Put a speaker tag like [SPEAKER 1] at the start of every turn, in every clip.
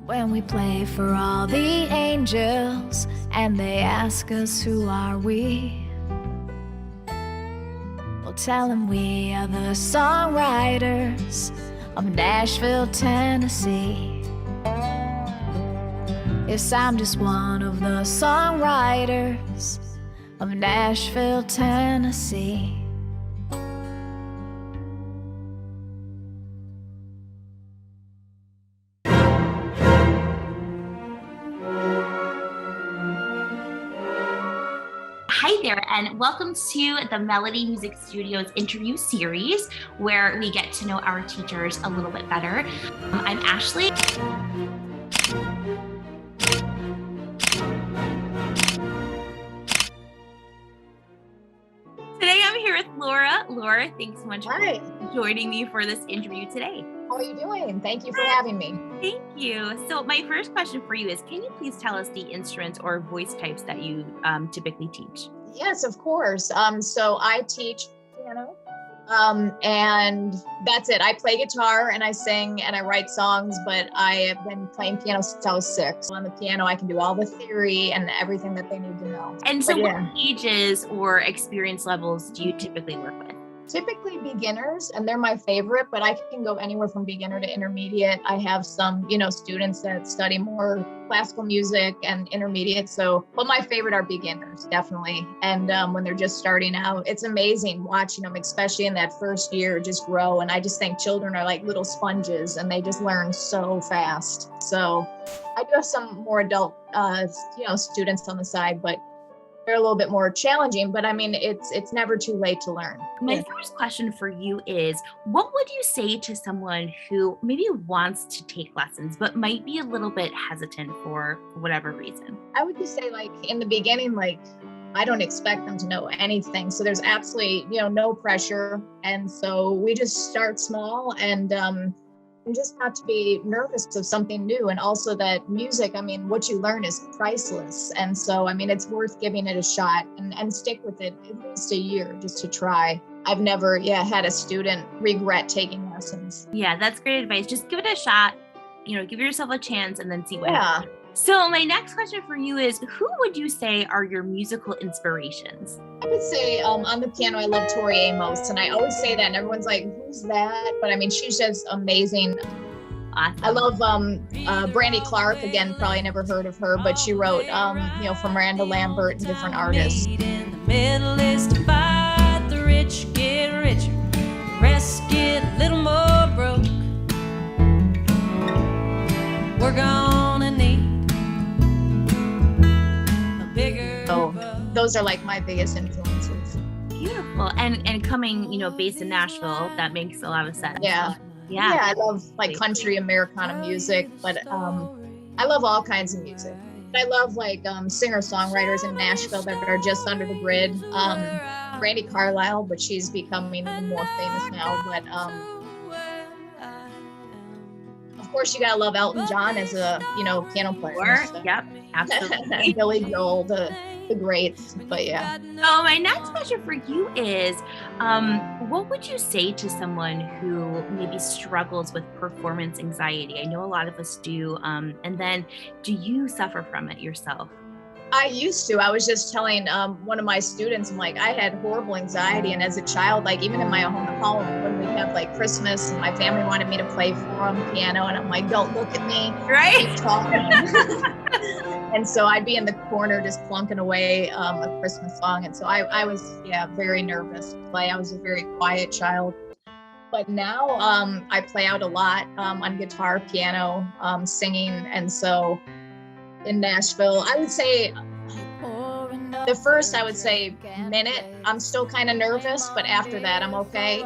[SPEAKER 1] When we play for all the angels and they ask us who are we, we'll tell them we are the songwriters of Nashville, Tennessee. Yes, I'm just one of the songwriters of Nashville, Tennessee.
[SPEAKER 2] Hi there, and welcome to the Melody Music Studios interview series, where we get to know our teachers a little bit better. I'm Ashley. Today I'm here with Laura. Laura, thanks so much for joining me for this interview today.
[SPEAKER 3] How are you doing? Thank you for having me.
[SPEAKER 2] Thank you. So my first question for you is, can you please tell us the instruments or voice types that you typically teach?
[SPEAKER 3] Yes, of course. So I teach piano, and that's it. I play guitar and I sing and I write songs, but I have been playing piano since I was 6. On the piano, I can do all the theory and everything that they need to know.
[SPEAKER 2] And so what ages or experience levels do you typically work with?
[SPEAKER 3] Typically beginners, and they're my favorite, but I can go anywhere from beginner to intermediate. I have some, students that study more classical music and intermediate. But my favorite are beginners, definitely. And when they're just starting out, it's amazing watching them, especially in that first year, just grow. And I just think children are like little sponges and they just learn so fast. So I do have some more adult, students on the side, but they're a little bit more challenging, but I mean, it's never too late to learn.
[SPEAKER 2] My first question for you is, what would you say to someone who maybe wants to take lessons, but might be a little bit hesitant for whatever reason?
[SPEAKER 3] I would just say, in the beginning, I don't expect them to know anything. So there's absolutely, no pressure. And so we just start small and just not to be nervous of something new. And also that music, what you learn is priceless. And so, it's worth giving it a shot and stick with it at least a year just to try. I've never had a student regret taking lessons.
[SPEAKER 2] Yeah, that's great advice. Just give it a shot, give yourself a chance and then see what happens. So my next question for you is, who would you say are your musical inspirations?
[SPEAKER 3] I would say on the piano, I love Tori Amos. And I always say that and everyone's like, who's that? But she's just amazing.
[SPEAKER 2] Awesome.
[SPEAKER 3] I love Brandy Clark. Again, probably never heard of her, but she wrote, for Miranda Lambert and different artists.
[SPEAKER 4] In the middle is to fight, the rich get richer, the rest get a little more broke. We're gonna need a bigger.
[SPEAKER 3] So those are my biggest influences.
[SPEAKER 2] Beautiful. And coming, based in Nashville, that makes a lot of sense.
[SPEAKER 3] Yeah, I love country Americana music, but I love all kinds of music. I love singer-songwriters in Nashville that are just under the grid. Brandi Carlile, but she's becoming even more famous now. But of course, you gotta love Elton John as a piano player.
[SPEAKER 2] So. Yep, absolutely.
[SPEAKER 3] Billy Joel, the greats. But yeah.
[SPEAKER 2] So my next question for you is, what would you say to someone who maybe struggles with performance anxiety? I know a lot of us do. And then, do you suffer from it yourself?
[SPEAKER 3] I used to. I was just telling one of my students, I had horrible anxiety. And as a child, even in my own home, when we have Christmas and my family wanted me to play for them piano, and I'm like, don't look at me.
[SPEAKER 2] Right.
[SPEAKER 3] Keep talking. And so I'd be in the corner just plunking away a Christmas song. And so I was, very nervous to play. I was a very quiet child. But now I play out a lot on guitar, piano, singing. And so in Nashville, I would say the first, minute, I'm still kind of nervous, but after that, I'm okay.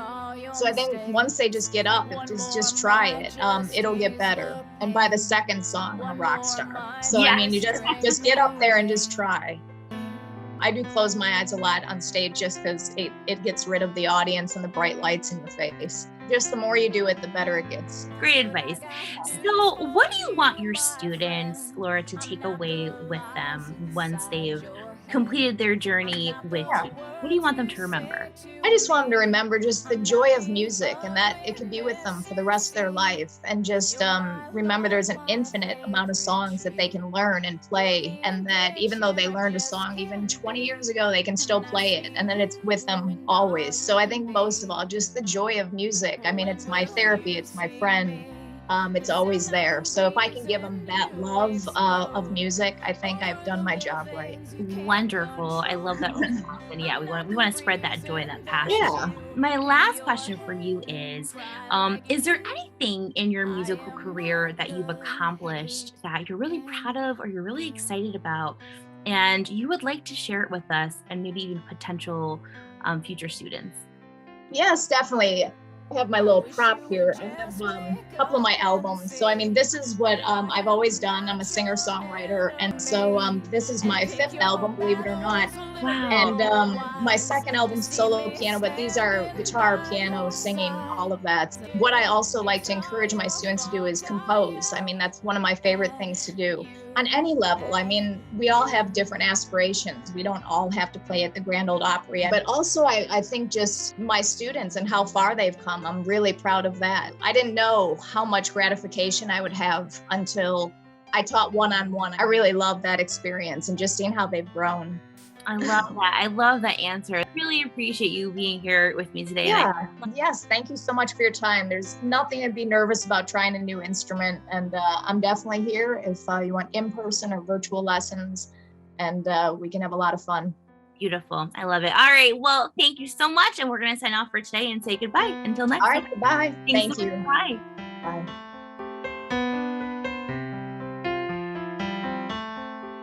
[SPEAKER 3] So I think once they just get up, just try it, it'll get better. And by the second song, I'm a rock star. So,
[SPEAKER 2] yes.
[SPEAKER 3] You just get up there and just try. I do close my eyes a lot on stage just because it gets rid of the audience and the bright lights in your face. Just the more you do it, the better it gets.
[SPEAKER 2] Great advice. So what do you want your students, Laura, to take away with them once they've completed their journey with
[SPEAKER 3] Yeah.
[SPEAKER 2] you? What do you want them to remember?
[SPEAKER 3] I just want them to remember just the joy of music and that it could be with them for the rest of their life. And just remember there's an infinite amount of songs that they can learn and play. And that even though they learned a song even 20 years ago, they can still play it. And then it's with them always. So I think most of all, just the joy of music. I mean, it's my therapy, it's my friend. It's always there. So if I can give them that love of music, I think I've done my job right.
[SPEAKER 2] Wonderful. I love that response. And yeah, we want to spread that joy, that passion.
[SPEAKER 3] Yeah.
[SPEAKER 2] My last question for you is there anything in your musical career that you've accomplished that you're really proud of or you're really excited about and you would like to share it with us and maybe even potential future students?
[SPEAKER 3] Yes, definitely. I have my little prop here. I have a couple of my albums. So, I mean, this is what I've always done. I'm a singer-songwriter. And so this is my 5th album, believe it or not.
[SPEAKER 2] Wow.
[SPEAKER 3] And my 2nd album, solo piano, but these are guitar, piano, singing, all of that. What I also like to encourage my students to do is compose. I mean, that's one of my favorite things to do on any level. I mean, we all have different aspirations. We don't all have to play at the Grand Ole Opry. But also, I think just my students and how far they've come, I'm really proud of that. I didn't know how much gratification I would have until I taught one-on-one. I really love that experience and just seeing how they've grown.
[SPEAKER 2] I love that. I love that answer. I really appreciate you being here with me today.
[SPEAKER 3] Yeah. Yes. Thank you so much for your time. There's nothing to be nervous about trying a new instrument. And I'm definitely here if you want in-person or virtual lessons, and we can have a lot of fun.
[SPEAKER 2] Beautiful. I love it. All right. Well, thank you so much. And we're going to sign off for today and say goodbye. Until next
[SPEAKER 3] All
[SPEAKER 2] time.
[SPEAKER 3] right. Goodbye.
[SPEAKER 2] Thanks
[SPEAKER 3] Thank
[SPEAKER 2] so
[SPEAKER 3] you.
[SPEAKER 2] much. Bye.
[SPEAKER 3] Bye.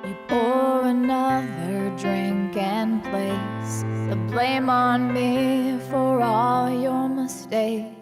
[SPEAKER 1] You pour another drink and place the blame on me for all your mistakes.